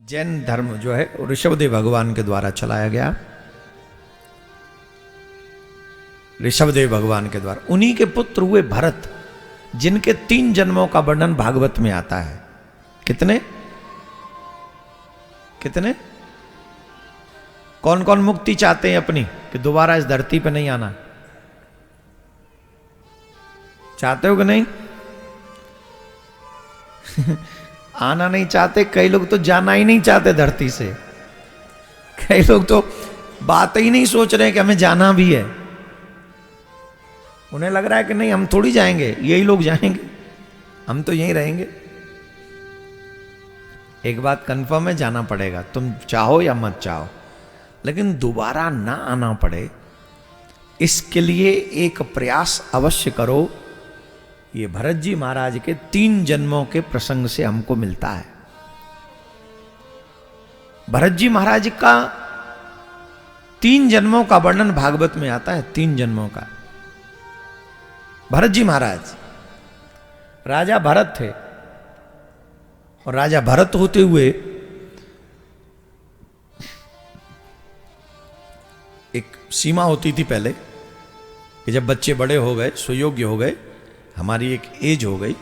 जैन धर्म जो है ऋषभदेव भगवान के द्वारा चलाया गया। ऋषभदेव भगवान के द्वारा उन्हीं के पुत्र हुए भरत, जिनके 3 जन्मों का वर्णन भागवत में आता है। कितने कितने कौन कौन मुक्ति चाहते हैं अपनी कि दोबारा इस धरती पे नहीं आना? चाहते हो कि नहीं? आना नहीं चाहते। कई लोग तो जाना ही नहीं चाहते धरती से। कई लोग तो बात ही नहीं सोच रहे कि हमें जाना भी है। उन्हें लग रहा है कि नहीं, हम थोड़ी जाएंगे, यही लोग जाएंगे, हम तो यहीं रहेंगे। एक बात कंफर्म है, जाना पड़ेगा, तुम चाहो या मत चाहो, लेकिन दोबारा ना आना पड़े इसके लिए एक प्रयास अवश्य करो। ये भरत जी महाराज के 3 जन्मों के प्रसंग से हमको मिलता है। भरत जी महाराज का 3 जन्मों का वर्णन भागवत में आता है। 3 जन्मों का। भरत जी महाराज राजा भरत थे, और राजा भरत होते हुए एक सीमा होती थी पहले कि जब बच्चे बड़े हो गए, सुयोग्य हो गए, हमारी एक एज हो गई,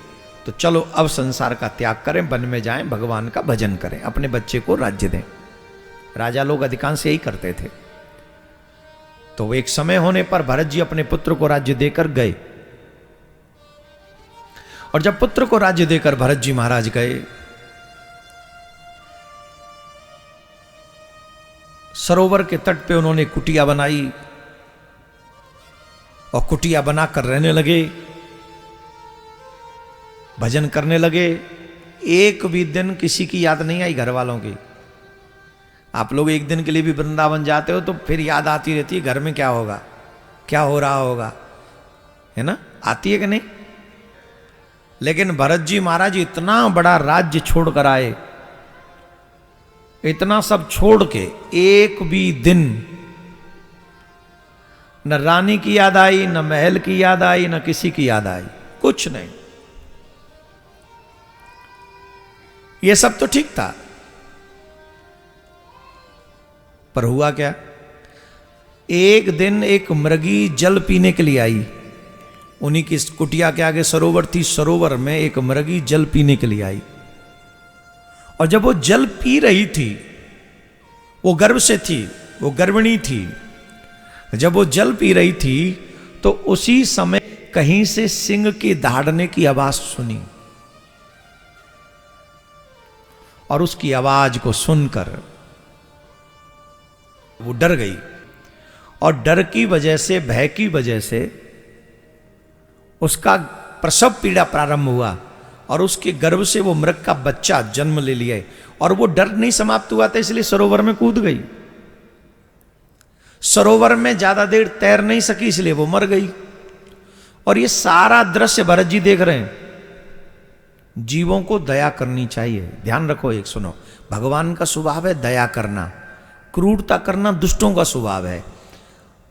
तो चलो अब संसार का त्याग करें, वन में जाएं, भगवान का भजन करें, अपने बच्चे को राज्य दें। राजा लोग अधिकांश यही करते थे। तो एक समय होने पर भरत जी अपने पुत्र को राज्य देकर गए, और जब पुत्र को राज्य देकर भरत जी महाराज गए, सरोवर के तट पे उन्होंने कुटिया बनाई, और कुटिया बनाकर रहने लगे, भजन करने लगे। एक भी दिन किसी की याद नहीं आई घर वालों की। आप लोग एक दिन के लिए भी वृंदावन जाते हो तो फिर याद आती रहती है, घर में क्या होगा, क्या हो रहा होगा, है ना? आती है कि नहीं? लेकिन भरत जी महाराज इतना बड़ा राज्य छोड़ कर आए, इतना सब छोड़ के एक भी दिन न रानी की याद आई, न महल की याद आई, न किसी की याद आई, कुछ नहीं। ये सब तो ठीक था, पर हुआ क्या? एक दिन एक मृगी जल पीने के लिए आई। उन्हीं की कुटिया के आगे सरोवर थी, सरोवर में एक मृगी जल पीने के लिए आई, और जब वो जल पी रही थी, वो गर्भ से थी, वो गर्भिणी थी, जब वो जल पी रही थी तो उसी समय कहीं से सिंह के दहाड़ने की आवाज सुनी, और उसकी आवाज को सुनकर वो डर गई, और डर की वजह से, भय की वजह से उसका प्रसव पीड़ा प्रारंभ हुआ, और उसके गर्भ से वो मृग का बच्चा जन्म ले लिया, और वो डर नहीं समाप्त हुआ था, इसलिए सरोवर में कूद गई। सरोवर में ज्यादा देर तैर नहीं सकी, इसलिए वो मर गई। और ये सारा दृश्य भरत जी देख रहे हैं। जीवों को दया करनी चाहिए। ध्यान रखो, एक सुनो, भगवान का स्वभाव है दया करना, क्रूरता करना दुष्टों का स्वभाव है,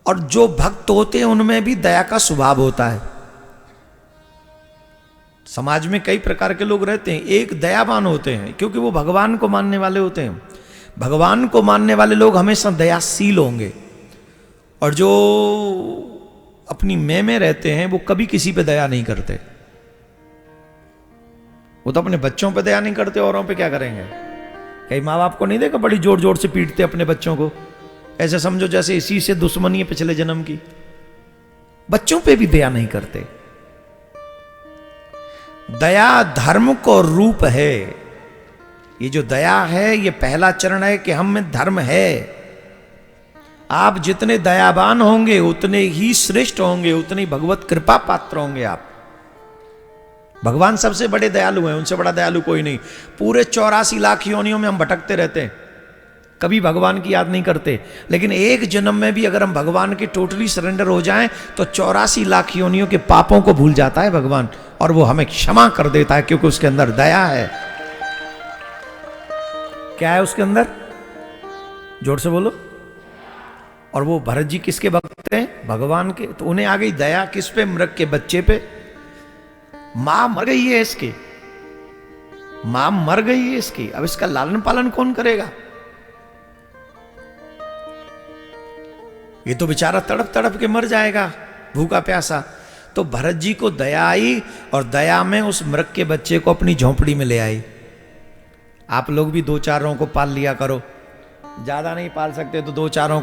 और जो भक्त होते हैं उनमें भी दया का स्वभाव होता है। समाज में कई प्रकार के लोग रहते हैं। एक दयावान होते हैं क्योंकि वो भगवान को मानने वाले होते हैं। भगवान को मानने वाले लोग हमेशा दयाशील होंगे, और जो अपनी में रहते हैं वो कभी किसी पे दया नहीं करते। वो तो अपने बच्चों पे दया नहीं करते, औरों पे क्या करेंगे? कई माँ बाप को नहीं देखा बड़ी जोर जोर से पीटते अपने बच्चों को, ऐसे समझो जैसे इसी से दुश्मनी है पिछले जन्म की। बच्चों पे भी दया नहीं करते। दया धर्म को रूप है। ये जो दया है, ये पहला चरण है कि हम में धर्म है। आप जितने दयावान होंगे उतने ही श्रेष्ठ होंगे, उतने ही भगवत कृपा पात्र होंगे आप। भगवान सबसे बड़े दयालु हैं, उनसे बड़ा दयालु कोई नहीं। पूरे 84 लाख योनियों में हम भटकते रहते हैं, कभी भगवान की याद नहीं करते, लेकिन एक जन्म में भी अगर हम भगवान के टोटली सरेंडर हो जाएं तो 84 लाख योनियों के पापों को भूल जाता है भगवान, और वो हमें क्षमा कर देता है, क्योंकि उसके अंदर दया है। क्या है उसके अंदर? जोर से बोलो। और वो भरत जी किसके भक्त हैं? भगवान के। तो उन्हें आ गई दया किस पे? मृग के बच्चे पे। मां मर गई है इसके, मां मर गई है इसकी, अब इसका लालन पालन कौन करेगा? ये तो बेचारा तड़प तड़प के मर जाएगा भूखा प्यासा। तो भरत जी को दया आई और दया में उस मृग के बच्चे को अपनी झोंपड़ी में ले आई। आप लोग भी दो चारों को पाल लिया करो, ज्यादा नहीं पाल सकते तो दो चारों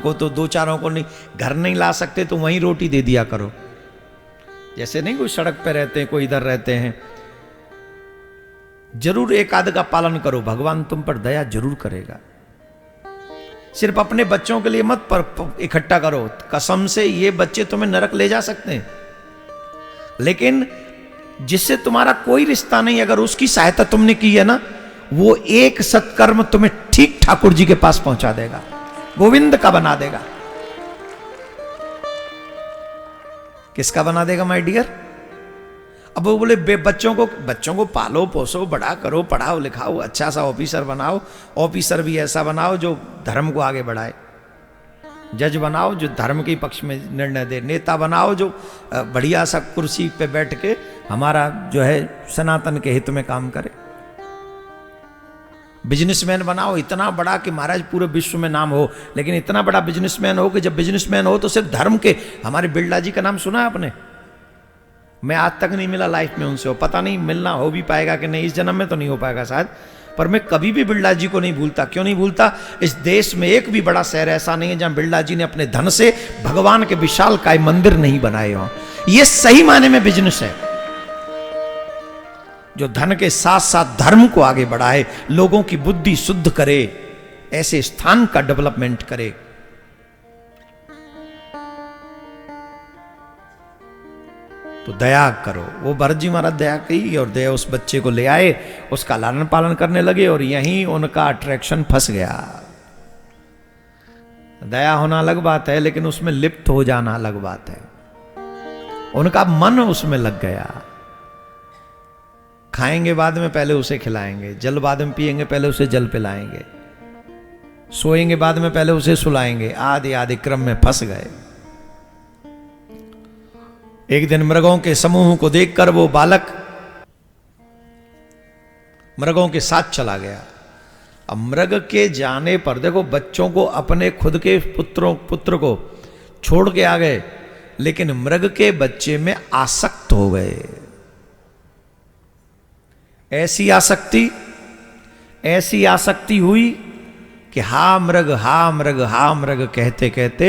को नहीं, घर नहीं ला सकते तो वहीं रोटी दे दिया करो। जैसे नहीं कोई सड़क पे रहते हैं, कोई इधर रहते हैं, जरूर एक आध का पालन करो, भगवान तुम पर दया जरूर करेगा। सिर्फ अपने बच्चों के लिए मत पर इकट्ठा करो, कसम से ये बच्चे तुम्हें नरक ले जा सकते हैं। लेकिन जिससे तुम्हारा कोई रिश्ता नहीं, अगर उसकी सहायता तुमने की है ना, वो एक सत्कर्म तुम्हें ठीक ठाकुर जी के पास पहुंचा देगा, गोविंद का बना देगा। किसका बना देगा माय डियर? अब वो बोले बच्चों को पालो पोसो, बड़ा करो, पढ़ाओ लिखाओ, अच्छा सा ऑफिसर बनाओ, ऑफिसर भी ऐसा बनाओ जो धर्म को आगे बढ़ाए, जज बनाओ जो धर्म के पक्ष में निर्णय दे, नेता बनाओ जो बढ़िया सा कुर्सी पे बैठ के हमारा जो है सनातन के हित में काम करे, बिजनेसमैन बनाओ इतना बड़ा कि महाराज पूरे विश्व में नाम हो। लेकिन इतना बड़ा बिजनेसमैन हो कि जब बिजनेसमैन हो तो सिर्फ धर्म के, हमारे बिरला जी का नाम सुना है आपने? मैं आज तक नहीं मिला लाइफ में उनसे, पता नहीं मिलना हो भी पाएगा कि नहीं, इस जन्म में तो नहीं हो पाएगा शायद, पर मैं कभी भी बिरला जी को नहीं भूलता। क्यों नहीं भूलता? इस देश में एक भी बड़ा शहर ऐसा नहीं है जहां बिरला जी ने अपने धन से भगवान के विशालकाय मंदिर नहीं बनाए हों। यह सही मायने में बिजनेस है, जो धन के साथ साथ धर्म को आगे बढ़ाए, लोगों की बुद्धि शुद्ध करे, ऐसे स्थान का डेवलपमेंट करे। तो दया करो। वो भरत जी महाराज दया की और दया उस बच्चे को ले आए, उसका लालन पालन करने लगे और यहीं उनका अट्रैक्शन फंस गया। दया होना अलग बात है, लेकिन उसमें लिप्त हो जाना अलग बात है। उनका मन उसमें लग गया। खाएंगे बाद में, पहले उसे खिलाएंगे, जल बाद में पिएंगे, पहले उसे जल पिलाएंगे, सोएंगे बाद में, पहले उसे सुलाएंगे, आदि आदि क्रम में फंस गए। एक दिन मृगों के समूह को देखकर वो बालक मृगों के साथ चला गया। अब मृग के जाने पर देखो, बच्चों को अपने खुद के पुत्र को छोड़ के आ गए, लेकिन मृग के बच्चे में आसक्त हो गए। ऐसी आसक्ति हुई कि हा मृग हा मृग हा मृग कहते कहते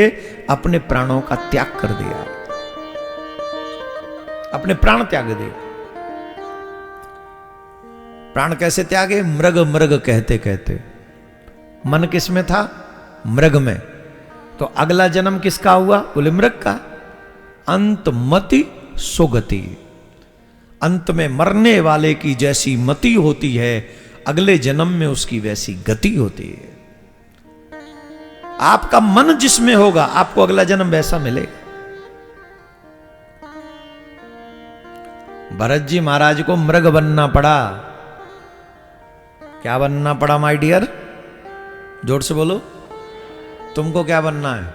अपने प्राणों का त्याग कर दिया, अपने प्राण त्याग दिए। प्राण कैसे त्यागे? मृग मृग कहते कहते। मन किस में था? मृग में। तो अगला जन्म किसका हुआ? बोले मृग का। अंत मति सुगति, अंत में मरने वाले की जैसी मति होती है, अगले जन्म में उसकी वैसी गति होती है। आपका मन जिसमें होगा, आपको अगला जन्म वैसा मिलेगा। भरत जी महाराज को मृग बनना पड़ा। क्या बनना पड़ा माय डियर? जोर से बोलो, तुमको क्या बनना है?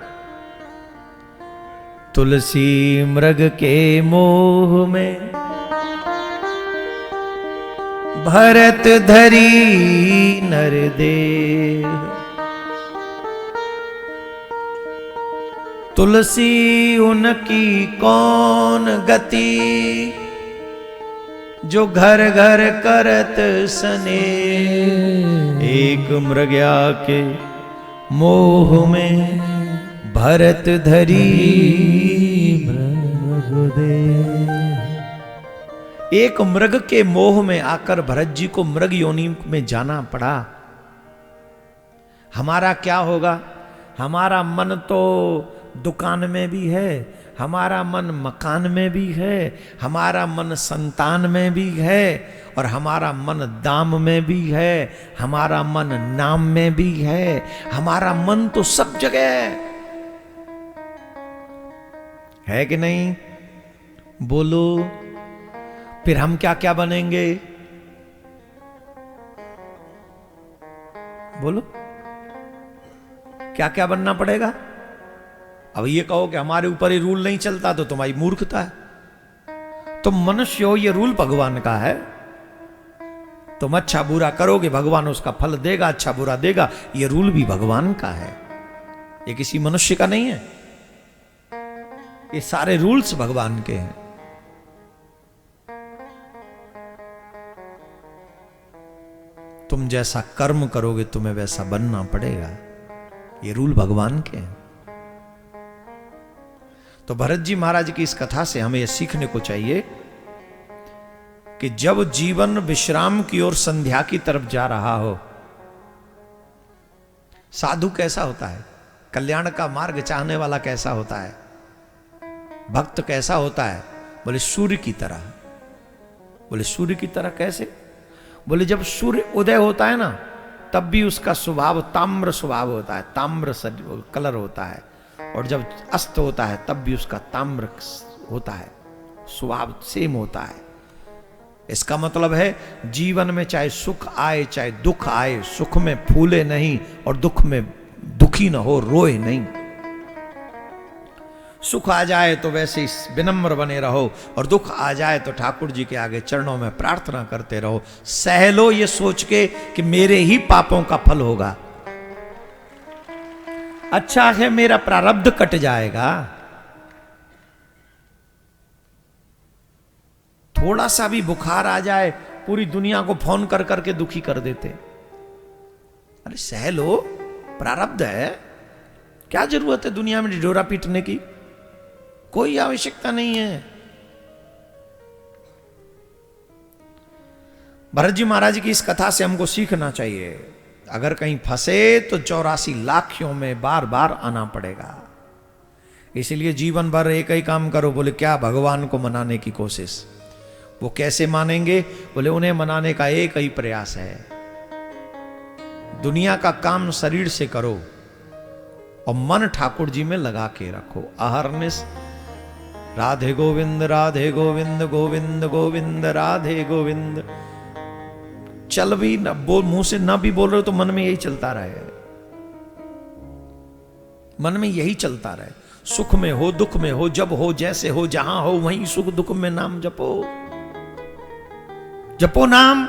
तुलसी मृग के मोह में भरत धरी नरदेह, तुलसी उनकी कौन गति, जो घर घर करत सने। एक मृग्या के मोह में भरत धरी मृगदेह। एक मृग के मोह में आकर भरत जी को मृग योनि में जाना पड़ा। हमारा क्या होगा? हमारा मन तो दुकान में भी है, हमारा मन मकान में भी है, हमारा मन संतान में भी है, और हमारा मन दाम में भी है, हमारा मन नाम में भी है, हमारा मन तो सब जगह है कि नहीं? बोलो, फिर हम क्या क्या बनेंगे? बोलो, क्या क्या बनना पड़ेगा? अब ये कहो कि हमारे ऊपर ये रूल नहीं चलता, तो तुम्हारी मूर्खता है। तुम मनुष्य हो, ये रूल भगवान का है। तुम अच्छा बुरा करोगे, भगवान उसका फल देगा, अच्छा बुरा देगा। ये रूल भी भगवान का है, ये किसी मनुष्य का नहीं है। ये सारे रूल्स भगवान के हैं। तुम जैसा कर्म करोगे तुम्हें वैसा बनना पड़ेगा, ये रूल भगवान के हैं। तो भरत जी महाराज की इस कथा से हमें यह सीखने को चाहिए कि जब जीवन विश्राम की ओर, संध्या की तरफ जा रहा हो, साधु कैसा होता है, कल्याण का मार्ग चाहने वाला कैसा होता है, भक्त कैसा होता है? बोले सूर्य की तरह। बोले सूर्य की तरह कैसे? बोले जब सूर्य उदय होता है ना, तब भी उसका स्वभाव ताम्र स्वभाव होता है, ताम्र कलर होता है, और जब अस्त होता है तब भी उसका ताम्र होता है, स्वभाव सेम होता है। इसका मतलब है जीवन में चाहे सुख आए चाहे दुख आए, सुख में फूले नहीं और दुख में दुखी न हो, रोए नहीं। सुख आ जाए तो वैसे ही विनम्र बने रहो, और दुख आ जाए तो ठाकुर जी के आगे चरणों में प्रार्थना करते रहो। सह लो ये सोच के कि मेरे ही पापों का फल होगा, अच्छा है मेरा प्रारब्ध कट जाएगा। थोड़ा सा भी बुखार आ जाए, पूरी दुनिया को फोन कर करके दुखी कर देते। अरे सह लो, प्रारब्ध है, क्या जरूरत है दुनिया में ढिढोरा पीटने की, कोई आवश्यकता नहीं है। भरत जी महाराज की इस कथा से हमको सीखना चाहिए, अगर कहीं फंसे तो 84 लाखों में बार बार आना पड़ेगा। इसलिए जीवन भर एक ही काम करो। बोले क्या? भगवान को मनाने की कोशिश। वो कैसे मानेंगे? बोले उन्हें मनाने का एक ही प्रयास है, दुनिया का काम शरीर से करो और मन ठाकुर जी में लगा के रखो। अहरनिश राधे गोविंद राधे गोविंद गोविंद गोविंद राधे गोविंद। चल भी न बोल, मुंह से ना भी बोल रहे हो तो मन में यही चलता रहे, मन में यही चलता रहे। सुख में हो दुख में हो, जब हो जैसे हो, जहां हो वहीं सुख दुख में नाम जपो, जपो नाम।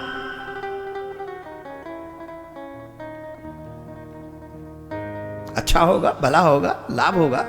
अच्छा होगा, भला होगा, लाभ होगा।